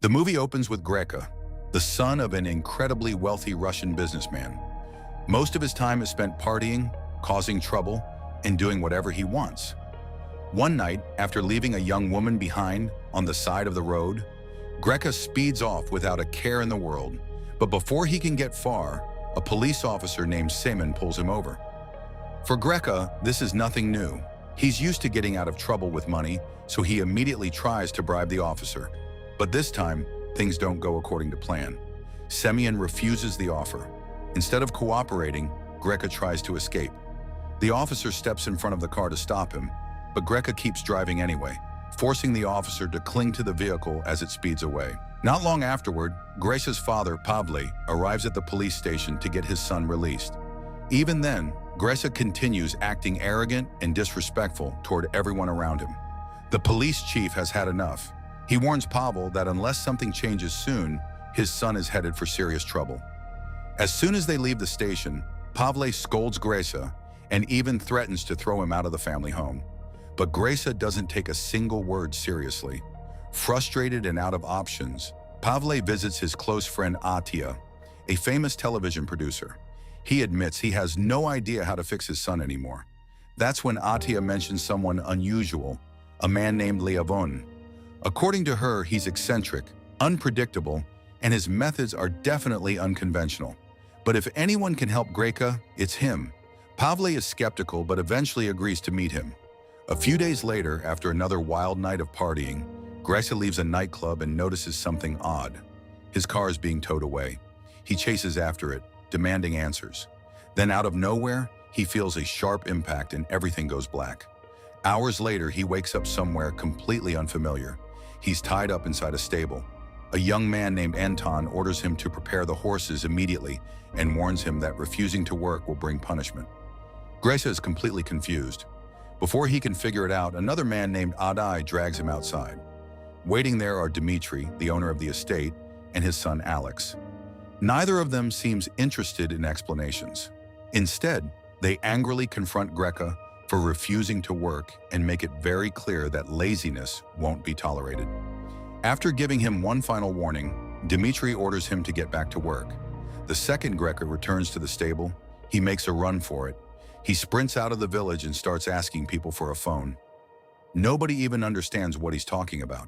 The movie opens with Greka, the son of an incredibly wealthy Russian businessman. Most of his time is spent partying, causing trouble, and doing whatever he wants. One night, after leaving a young woman behind on the side of the road, Greka speeds off without a care in the world, but before he can get far, a police officer named Semen pulls him over. For Greka, this is nothing new. He's used to getting out of trouble with money, so he immediately tries to bribe the officer. But this time, things don't go according to plan. Semyon refuses the offer. Instead of cooperating, Greka tries to escape. The officer steps in front of the car to stop him, but Greka keeps driving anyway, forcing the officer to cling to the vehicle as it speeds away. Not long afterward, Greka's father, Pavle, arrives at the police station to get his son released. Even then, Greka continues acting arrogant and disrespectful toward everyone around him. The police chief has had enough. He warns Pavel that unless something changes soon, his son is headed for serious trouble. As soon as they leave the station, Pavle scolds Greka and even threatens to throw him out of the family home. But Greka doesn't take a single word seriously. Frustrated and out of options, Pavle visits his close friend Atia, a famous television producer. He admits he has no idea how to fix his son anymore. That's when Atia mentions someone unusual, a man named Leavon. According to her, he's eccentric, unpredictable, and his methods are definitely unconventional. But if anyone can help Greka, it's him. Pavle is skeptical but eventually agrees to meet him. A few days later, after another wild night of partying, Greka leaves a nightclub and notices something odd. His car is being towed away. He chases after it, demanding answers. Then out of nowhere, he feels a sharp impact and everything goes black. Hours later, he wakes up somewhere completely unfamiliar. He's tied up inside a stable. A young man named Anton orders him to prepare the horses immediately and warns him that refusing to work will bring punishment. Greka is completely confused. Before he can figure it out, another man named Adai drags him outside. Waiting there are Dmitry, the owner of the estate, and his son Alex. Neither of them seems interested in explanations. Instead, they angrily confront Greka for refusing to work and make it very clear that laziness won't be tolerated. After giving him one final warning, Dmitry orders him to get back to work. The second Greka returns to the stable. He makes a run for it. He sprints out of the village and starts asking people for a phone. Nobody even understands what he's talking about.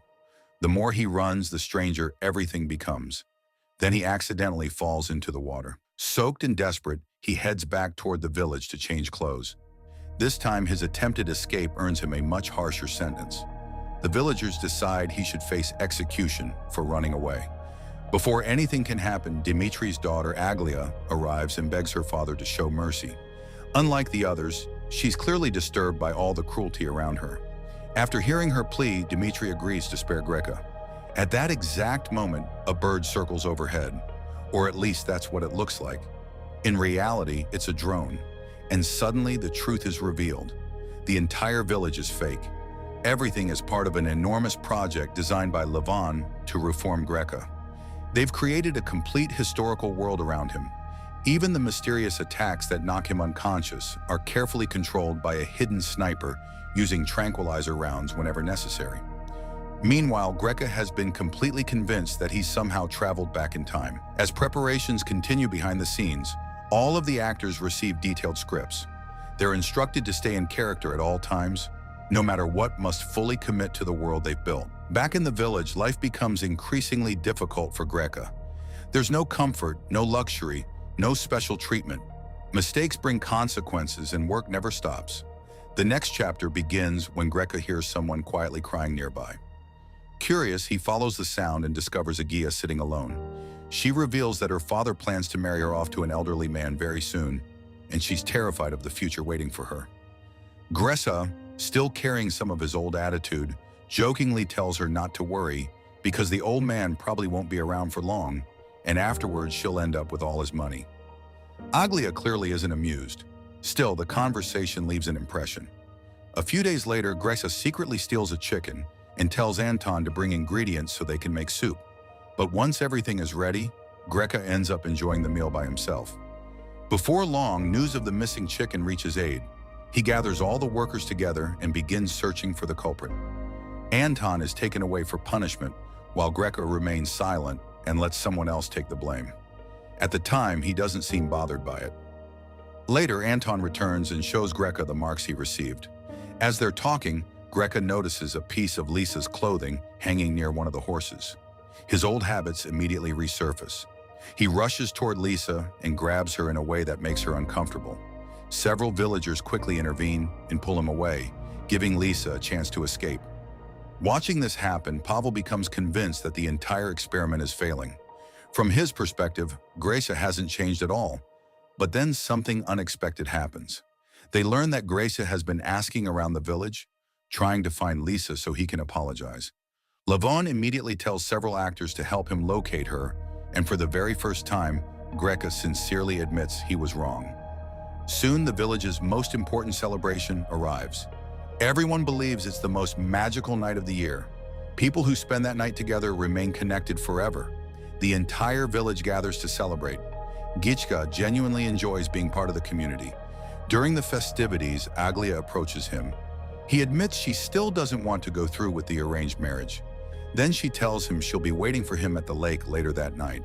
The more he runs, the stranger everything becomes. Then he accidentally falls into the water. Soaked and desperate, he heads back toward the village to change clothes. This time, his attempted escape earns him a much harsher sentence. The villagers decide he should face execution for running away. Before anything can happen, Dmitry's daughter, Aglia, arrives and begs her father to show mercy. Unlike the others, she's clearly disturbed by all the cruelty around her. After hearing her plea, Dmitry agrees to spare Greka. At that exact moment, a bird circles overhead, or at least that's what it looks like. In reality, it's a drone. And suddenly the truth is revealed. The entire village is fake. Everything is part of an enormous project designed by Leavon to reform Greka. They've created a complete historical world around him. Even the mysterious attacks that knock him unconscious are carefully controlled by a hidden sniper using tranquilizer rounds whenever necessary. Meanwhile, Greka has been completely convinced that he's somehow traveled back in time. As preparations continue behind the scenes, all of the actors receive detailed scripts. They're instructed to stay in character at all times, no matter what, must fully commit to the world they've built. Back in the village, life becomes increasingly difficult for Greka. There's no comfort, no luxury, no special treatment. Mistakes bring consequences and work never stops. The next chapter begins when Greka hears someone quietly crying nearby. Curious, he follows the sound and discovers Agia sitting alone. She reveals that her father plans to marry her off to an elderly man very soon, and she's terrified of the future waiting for her. Greka, still carrying some of his old attitude, jokingly tells her not to worry because the old man probably won't be around for long, and afterwards she'll end up with all his money. Aglia clearly isn't amused. Still, the conversation leaves an impression. A few days later, Greka secretly steals a chicken and tells Anton to bring ingredients so they can make soup. But once everything is ready, Greka ends up enjoying the meal by himself. Before long, news of the missing chicken reaches aid. He gathers all the workers together and begins searching for the culprit. Anton is taken away for punishment, while Greco remains silent and lets someone else take the blame. At the time, he doesn't seem bothered by it. Later, Anton returns and shows Greco the marks he received. As they're talking, Greco notices a piece of Lisa's clothing hanging near one of the horses. His old habits immediately resurface. He rushes toward Lisa and grabs her in a way that makes her uncomfortable. Several villagers quickly intervene and pull him away, giving Lisa a chance to escape. Watching this happen, Pavel becomes convinced that the entire experiment is failing. From his perspective, Gracia hasn't changed at all. But then something unexpected happens. They learn that Gracia has been asking around the village, trying to find Lisa so he can apologize. Levon immediately tells several actors to help him locate her, and for the very first time, Greca sincerely admits he was wrong. Soon, the village's most important celebration arrives. Everyone believes it's the most magical night of the year. People who spend that night together remain connected forever. The entire village gathers to celebrate. Gichka genuinely enjoys being part of the community. During the festivities, Aglia approaches him. He admits she still doesn't want to go through with the arranged marriage. Then she tells him she'll be waiting for him at the lake later that night.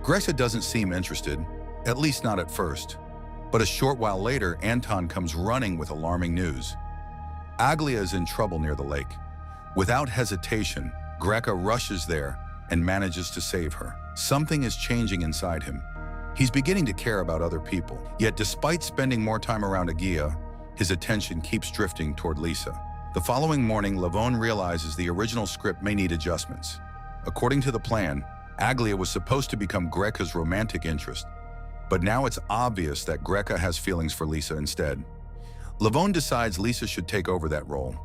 Grecia doesn't seem interested, at least not at first. But a short while later, Anton comes running with alarming news. Aglia is in trouble near the lake. Without hesitation, Greca rushes there and manages to save her. Something is changing inside him. He's beginning to care about other people. Yet despite spending more time around Agia, his attention keeps drifting toward Lisa. The following morning, Levon realizes the original script may need adjustments. According to the plan, Aglia was supposed to become Greca's romantic interest. But now it's obvious that Greca has feelings for Lisa instead. Levon decides Lisa should take over that role.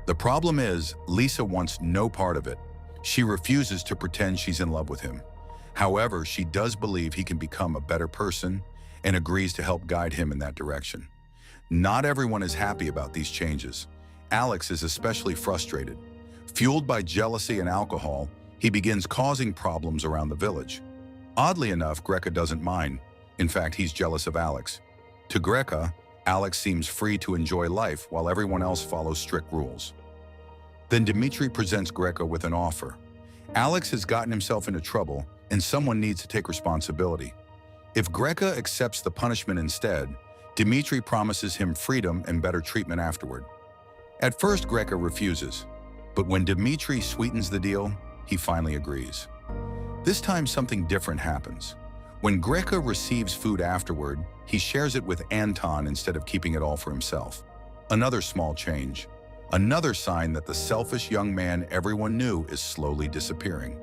The problem is, Lisa wants no part of it. She refuses to pretend she's in love with him. However, she does believe he can become a better person and agrees to help guide him in that direction. Not everyone is happy about these changes. Alex is especially frustrated. Fueled by jealousy and alcohol, he begins causing problems around the village. Oddly enough, Greca doesn't mind. In fact, he's jealous of Alex. To Greca, Alex seems free to enjoy life while everyone else follows strict rules. Then Dmitri presents Greca with an offer. Alex has gotten himself into trouble, and someone needs to take responsibility. If Greca accepts the punishment instead, Dmitri promises him freedom and better treatment afterward. At first, Greca refuses, but when Dmitri sweetens the deal, he finally agrees. This time, something different happens. When Greca receives food afterward, he shares it with Anton instead of keeping it all for himself. Another small change. Another sign that the selfish young man everyone knew is slowly disappearing.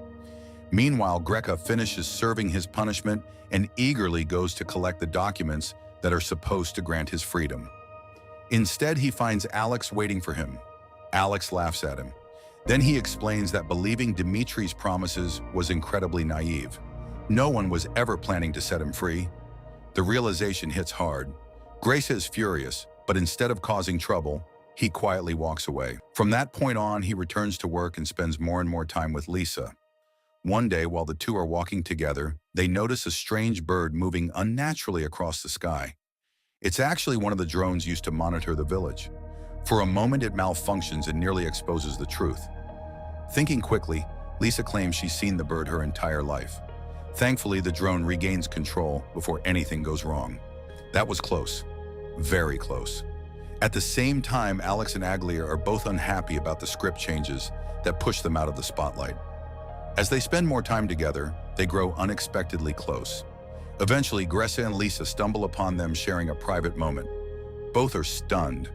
Meanwhile, Greca finishes serving his punishment and eagerly goes to collect the documents that are supposed to grant his freedom. Instead, he finds Alex waiting for him. Alex laughs at him. Then he explains that believing Dmitri's promises was incredibly naive. No one was ever planning to set him free. The realization hits hard. Gracia is furious, but instead of causing trouble, he quietly walks away. From that point on, he returns to work and spends more and more time with Lisa. One day, while the two are walking together, they notice a strange bird moving unnaturally across the sky. It's actually one of the drones used to monitor the village. For a moment, it malfunctions and nearly exposes the truth. Thinking quickly, Lisa claims she's seen the bird her entire life. Thankfully, the drone regains control before anything goes wrong. That was close. Very close. At the same time, Alex and Aglia are both unhappy about the script changes that push them out of the spotlight. As they spend more time together, they grow unexpectedly close. Eventually, Grecia and Lisa stumble upon them sharing a private moment. Both are stunned.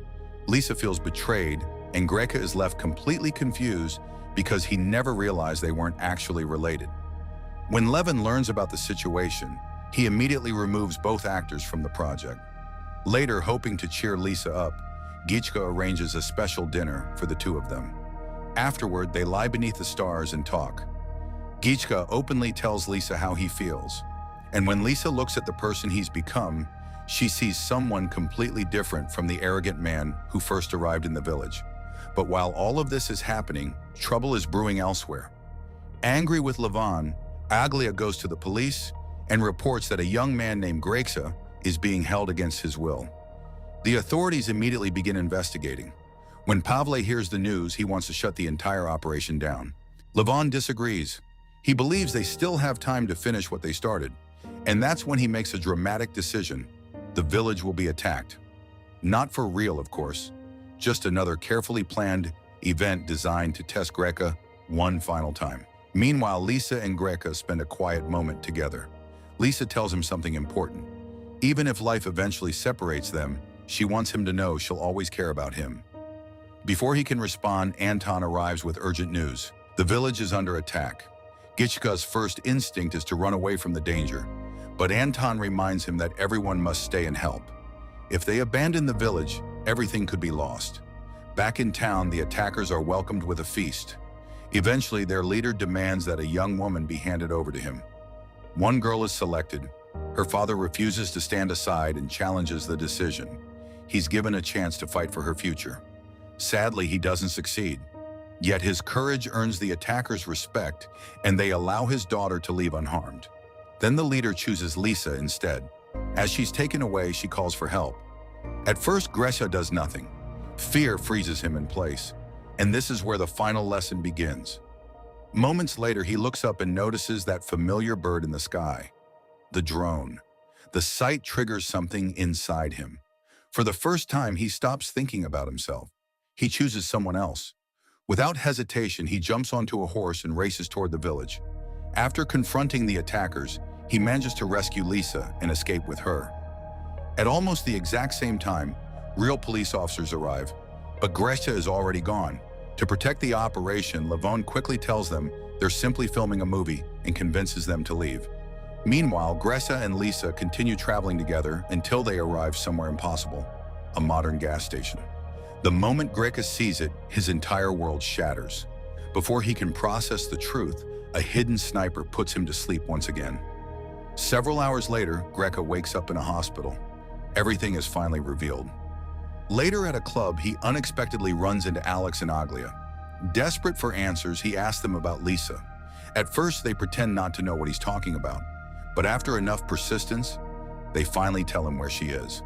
Lisa feels betrayed, and Greca is left completely confused because he never realized they weren't actually related. When Levin learns about the situation, he immediately removes both actors from the project. Later, hoping to cheer Lisa up, Gichka arranges a special dinner for the two of them. Afterward, they lie beneath the stars and talk. Gichka openly tells Lisa how he feels. And when Lisa looks at the person he's become, she sees someone completely different from the arrogant man who first arrived in the village. But while all of this is happening, trouble is brewing elsewhere. Angry with Levon, Aglia goes to the police and reports that a young man named Grecia is being held against his will. The authorities immediately begin investigating. When Pavle hears the news, he wants to shut the entire operation down. Levon disagrees. He believes they still have time to finish what they started, and that's when he makes a dramatic decision. The village will be attacked. Not for real, of course. Just another carefully planned event designed to test Greca one final time. Meanwhile, Lisa and Greca spend a quiet moment together. Lisa tells him something important. Even if life eventually separates them, she wants him to know she'll always care about him. Before he can respond, Anton arrives with urgent news. The village is under attack. Gichka's first instinct is to run away from the danger, but Anton reminds him that everyone must stay and help. If they abandon the village, everything could be lost. Back in town, the attackers are welcomed with a feast. Eventually, their leader demands that a young woman be handed over to him. One girl is selected. Her father refuses to stand aside and challenges the decision. He's given a chance to fight for her future. Sadly, he doesn't succeed. Yet his courage earns the attackers' respect, and they allow his daughter to leave unharmed. Then the leader chooses Lisa instead. As she's taken away, she calls for help. At first, Gresha does nothing. Fear freezes him in place, and this is where the final lesson begins. Moments later, he looks up and notices that familiar bird in the sky. The drone. The sight triggers something inside him. For the first time, he stops thinking about himself. He chooses someone else. Without hesitation, he jumps onto a horse and races toward the village. After confronting the attackers, he manages to rescue Lisa and escape with her. At almost the exact same time, real police officers arrive, but Gresha is already gone. To protect the operation, Levon quickly tells them they're simply filming a movie and convinces them to leave. Meanwhile, Gresha and Lisa continue traveling together until they arrive somewhere impossible, a modern gas station. The moment Greca sees it, his entire world shatters. Before he can process the truth, a hidden sniper puts him to sleep once again. Several hours later, Greca wakes up in a hospital. Everything is finally revealed. Later at a club, he unexpectedly runs into Alex and Aglia. Desperate for answers, he asks them about Lisa. At first, they pretend not to know what he's talking about, but after enough persistence, they finally tell him where she is.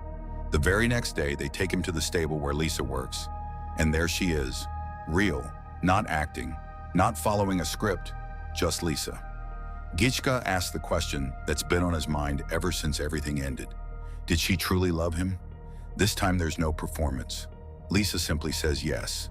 The very next day, they take him to the stable where Lisa works. And there she is, real, not acting, not following a script, just Lisa. Gichka asks the question that's been on his mind ever since everything ended. Did she truly love him? This time there's no performance. Lisa simply says yes.